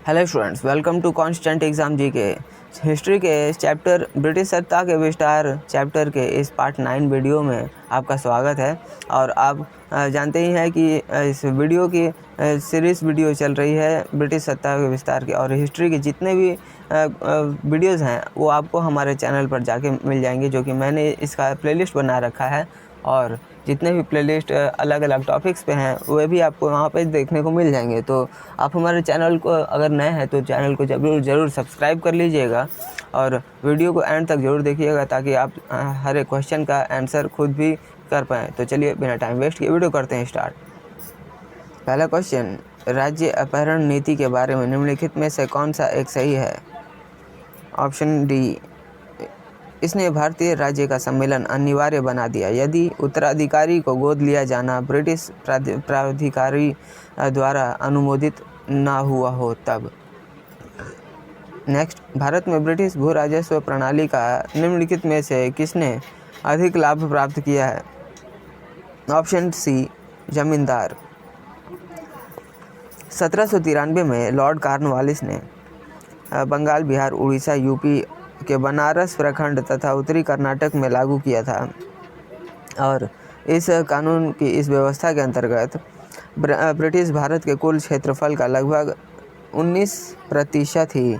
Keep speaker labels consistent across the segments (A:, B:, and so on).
A: Hello students, welcome to constant exam GK. History के chapter British सत्ता के विस्तार चैप्टर के इस पार्ट 9 वीडियो में आपका स्वागत है। और आप जानते ही हैं कि इस वीडियो की सीरीज़ वीडियो चल रही है ब्रिटिश सत्ता के विस्तार के, और हिस्ट्री के जितने भी वीडियोज़ हैं वो आपको हमारे चैनल पर जाके मिल जाएंगे, जो कि मैंने इसका प्लेलिस्ट बना रखा है। और जितने भी प्लेलिस्ट अलग अलग टॉपिक्स पे हैं वे भी आपको वहाँ पे देखने को मिल जाएंगे। तो आप हमारे चैनल को अगर नए हैं तो चैनल को ज़रूर सब्सक्राइब कर लीजिएगा और वीडियो को एंड तक ज़रूर देखिएगा, ताकि आप हर एक क्वेश्चन का आंसर खुद भी कर पाएँ। तो चलिए बिना टाइम वेस्ट किए वीडियो करते हैं स्टार्ट। पहला क्वेश्चन, राज्य अपहरण नीति के बारे में निम्नलिखित में से कौन सा एक सही है? ऑप्शन डी, इसने भारतीय राज्य का सम्मेलन अनिवार्य बना दिया यदि उत्तराधिकारी को गोद लिया जाना ब्रिटिश प्राधिकारी द्वारा अनुमोदित न हुआ हो तब। नेक्स्ट, भारत में ब्रिटिश भू राजस्व प्रणाली का निम्नलिखित में से किसने अधिक लाभ प्राप्त किया है? ऑप्शन सी, जमींदार। 1793 में लॉर्ड कॉर्नवालिस ने बंगाल, बिहार, उड़ीसा, यूपी के बनारस प्रखंड तथा उत्तरी कर्नाटक में लागू किया था। और इस कानून की इस व्यवस्था के अंतर्गत ब्रिटिश भारत के कुल क्षेत्रफल का लगभग 19% ही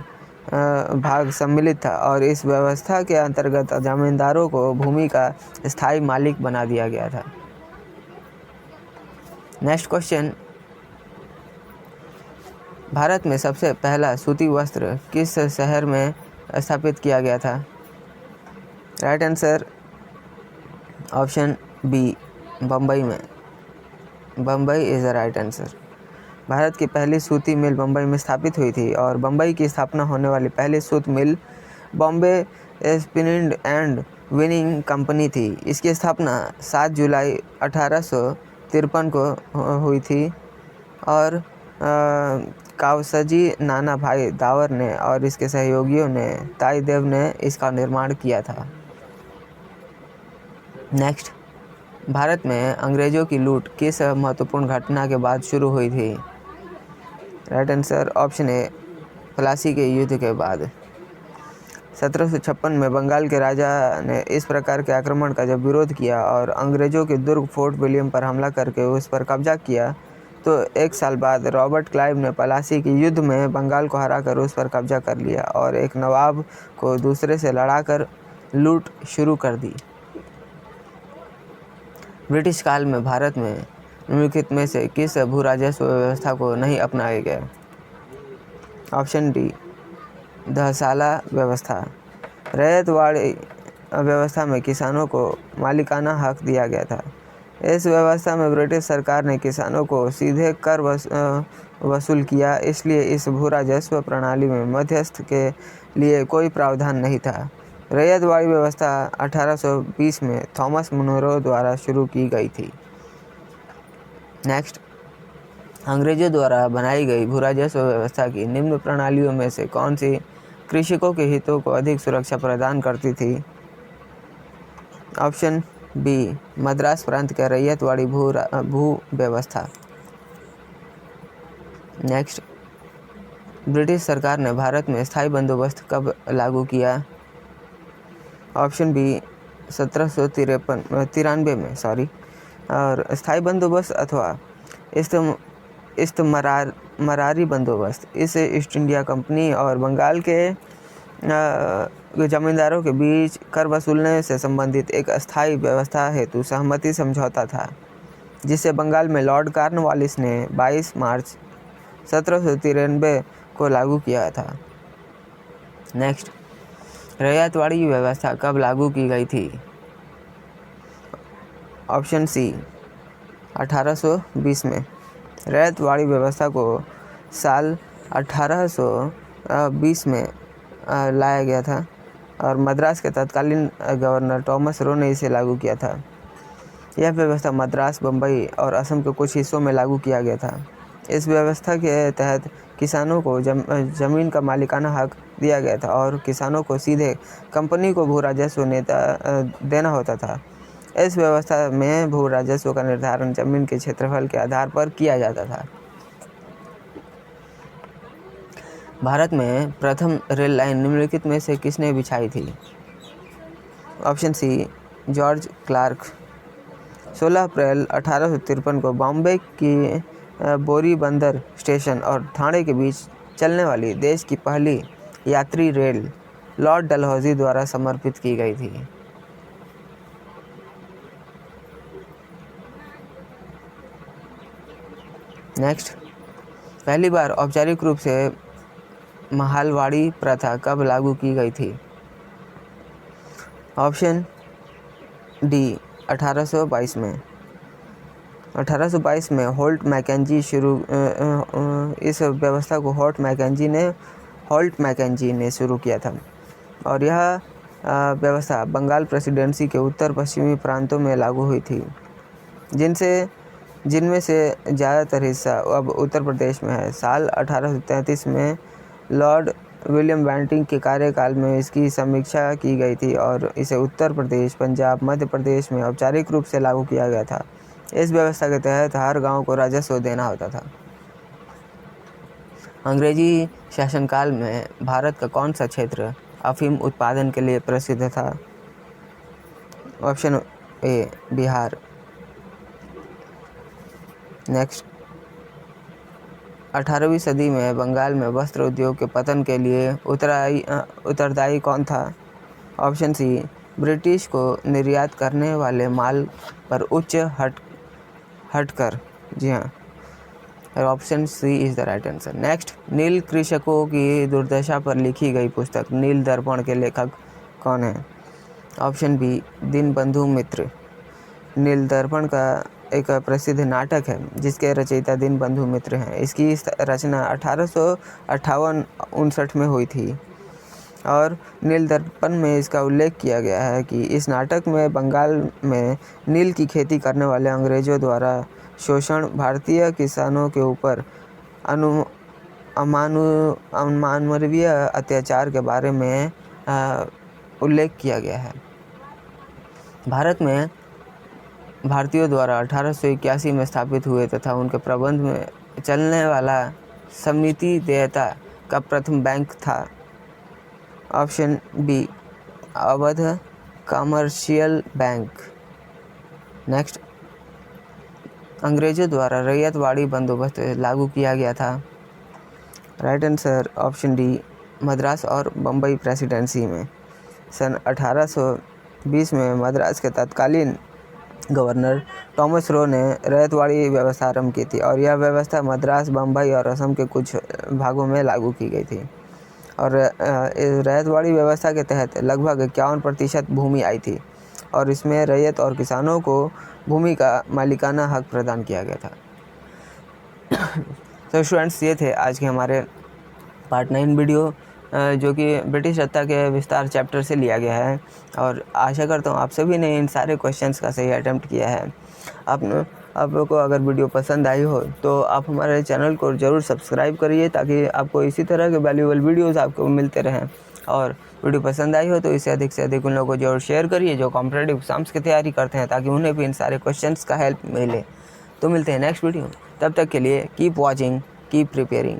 A: भाग सम्मिलित था। और इस व्यवस्था के अंतर्गत जमींदारों को भूमि का स्थायी मालिक बना दिया गया था। नेक्स्ट क्वेश्चन, भारत में सबसे पहला सूती वस्त्र किस शहर में स्थापित किया गया था? Right answer option B, Bambai में। Bambai is the right answer. Bharat की पहली सूती मिल बम्बई में स्थापित हुई थी और बम्बई की स्थापना होने वाली पहली सूत mill Bombay spinning and weaving company थी। इसकी स्थापना 7 जुलाई 1853 को हुई थी और कावसजी नाना भाई दावर ने और इसके सहयोगियों ने ताई देव ने इसका निर्माण किया था। नेक्स्ट, भारत में अंग्रेजों की लूट किस महत्वपूर्ण घटना के बाद शुरू हुई थी? Right answer option A, Plassey के युद्ध के बाद। 1756 में बंगाल के राजा ने इस प्रकार के आक्रमण का जब विरोध किया और अंग्रेजों के दुर्ग फोर्ट विलियम पर हमला करके उस पर कब्जा किया, तो 1 साल बाद रॉबर्ट क्लाइव ने प्लासी के युद्ध में बंगाल को हराकर उस पर कब्जा कर लिया और एक नवाब को दूसरे से लड़ाकर लूट शुरू कर दी। ब्रिटिश काल में भारत में निम्नलिखित में से किस भू राजस्व व्यवस्था को नहीं अपनाया गया? ऑप्शन डी, दहसाला व्यवस्था। रैयतवाड़ी व्यवस्था में किसानों को मालिकाना हक दिया गया था। इस व्यवस्था में ब्रिटिश सरकार ने किसानों को सीधे कर वसूल किया, इसलिए इस भू राजस्व प्रणाली में मध्यस्थ के लिए कोई प्रावधान नहीं था। रैयतवाड़ी व्यवस्था 1820 में थॉमस मुनरो द्वारा शुरू की गई थी। नेक्स्ट, अंग्रेजों द्वारा बनाई गई भू राजस्व व्यवस्था की निम्न प्रणालियों में से कौन सी कृषकों के हितों को अधिक सुरक्षा प्रदान करती थी? ऑप्शन बी, मद्रास प्रांत के रैयतवाड़ी भू व्यवस्था। नेक्स्ट, ब्रिटिश सरकार ने भारत में स्थायी बंदोबस्त कब लागू किया? ऑप्शन बी, 1793 में और स्थायी बंदोबस्त अथवा इस्तमरारी बंदोबस्त इस ईस्ट इंडिया कंपनी और बंगाल के जमींदारों के बीच कर वसूलने से संबंधित एक अस्थायी व्यवस्था हेतु सहमति समझौता था, जिसे बंगाल में लॉर्ड कॉर्नवालिस ने 22 मार्च 1793 को लागू किया था। नेक्स्ट, रैयतवाड़ी व्यवस्था कब लागू की गई थी? ऑप्शन सी, 1820 में। रैयतवाड़ी व्यवस्था को साल 1820 में लाया गया था और मद्रास के तत्कालीन गवर्नर थॉमस रो ने इसे लागू किया था। यह व्यवस्था मद्रास, बम्बई और असम के कुछ हिस्सों में लागू किया गया था। इस व्यवस्था के तहत किसानों को जमीन का मालिकाना हक दिया गया था और किसानों को सीधे कंपनी को भू राजस्व देना होता था। इस व्यवस्था में भू राजस्व का निर्धारण जमीन के क्षेत्रफल के आधार पर किया जाता था। भारत में प्रथम रेल लाइन निम्नलिखित में से किसने बिछाई थी? Option C George Clark. 16 अप्रैल 1853 को बॉम्बे की बोरीबंदर स्टेशन और ठाणे के बीच चलने वाली देश की पहली यात्री रेल लॉर्ड डलहौजी द्वारा समर्पित की गई थी। नेक्स्ट, पहली बार औपचारिक रूप से महालवाड़ी प्रथा कब लागू की गई थी? ऑप्शन डी 1822 में। 1822 में होल्ट मैकेंजी इस व्यवस्था को होल्ट मैकेंजी ने शुरू किया था और यह व्यवस्था बंगाल प्रेसिडेंसी के उत्तर पश्चिमी प्रांतों में लागू हुई थी, जिनमें से ज़्यादातर हिस्सा अब उत्तर प्रदेश में है। साल 1833 में लॉर्ड विलियम बेंटिंग के कार्यकाल में इसकी समीक्षा की गई थी और इसे उत्तर प्रदेश, पंजाब, मध्य प्रदेश में औपचारिक रूप से लागू किया गया था। इस व्यवस्था के तहत हर गांव को राजस्व देना होता था। अंग्रेजी शासनकाल में भारत का कौन सा क्षेत्र अफीम उत्पादन के लिए प्रसिद्ध था? Option A Bihar. नेक्स्ट, 18वीं सदी में बंगाल में वस्त्र उद्योग के पतन के लिए उत्तरदायी कौन था? ऑप्शन सी ब्रिटिश को निर्यात करने वाले माल पर उच्च हटकर। जी हाँ, option C is the right answer. Next, नील कृषकों की दुर्दशा पर लिखी गई पुस्तक नील दर्पण के लेखक कौन है? ऑप्शन बी दीनबंधु मित्र। नील दर्पण का एक प्रसिद्ध नाटक है जिसके रचयिता दीनबंधु मित्र हैं। इसकी रचना 1858-59 में हुई थी और नील दर्पण में इसका उल्लेख किया गया है कि इस नाटक में बंगाल में नील की खेती करने वाले अंग्रेज़ों द्वारा शोषण, भारतीय किसानों के ऊपर अमानवीय अत्याचार के बारे में उल्लेख किया गया है। भारत में भारतीयों द्वारा 1881 में स्थापित हुए तथा उनके प्रबंध में चलने वाला समिति देयता का प्रथम बैंक था। Option B Awadh commercial bank. Next, अंग्रेज़ों द्वारा रैयतवाड़ी बंदोबस्त लागू किया गया था। Right answer option D Madras और बम्बई प्रेसिडेंसी में। सन 1820 में मद्रास के तत्कालीन गवर्नर थॉमस रो ने रैयतवाड़ी व्यवस्था आरंभ की थी और यह व्यवस्था मद्रास, बम्बई और असम के कुछ भागों में लागू की गई थी और रैयतवाड़ी व्यवस्था के तहत लगभग 51% भूमि आई थी और इसमें रैयत और किसानों को भूमि का मालिकाना हक प्रदान किया गया था। तो स्टूडेंट्स, ये थे आज के हमारे पार्ट 9 वीडियो जो कि ब्रिटिश सत्ता के विस्तार चैप्टर से लिया गया है और आशा करता हूँ आप सभी ने इन सारे क्वेश्चंस का सही अटेम्प्ट किया है। आप लोगों को अगर वीडियो पसंद आई हो तो आप हमारे चैनल को ज़रूर सब्सक्राइब करिए ताकि आपको इसी तरह के वैल्यूएबल वीडियोज़ आपको मिलते रहें। और वीडियो पसंद आई हो तो इसे अधिक से अधिक उन लोगों को जरूर शेयर करिए जो कॉम्पिटिटिव एग्जाम्स की तैयारी करते हैं ताकि उन्हें भी इन सारे क्वेश्चंस का हेल्प मिले। तो मिलते हैं नेक्स्ट वीडियो में, तब तक के लिए कीप वॉचिंग, कीप प्रिपेयरिंग।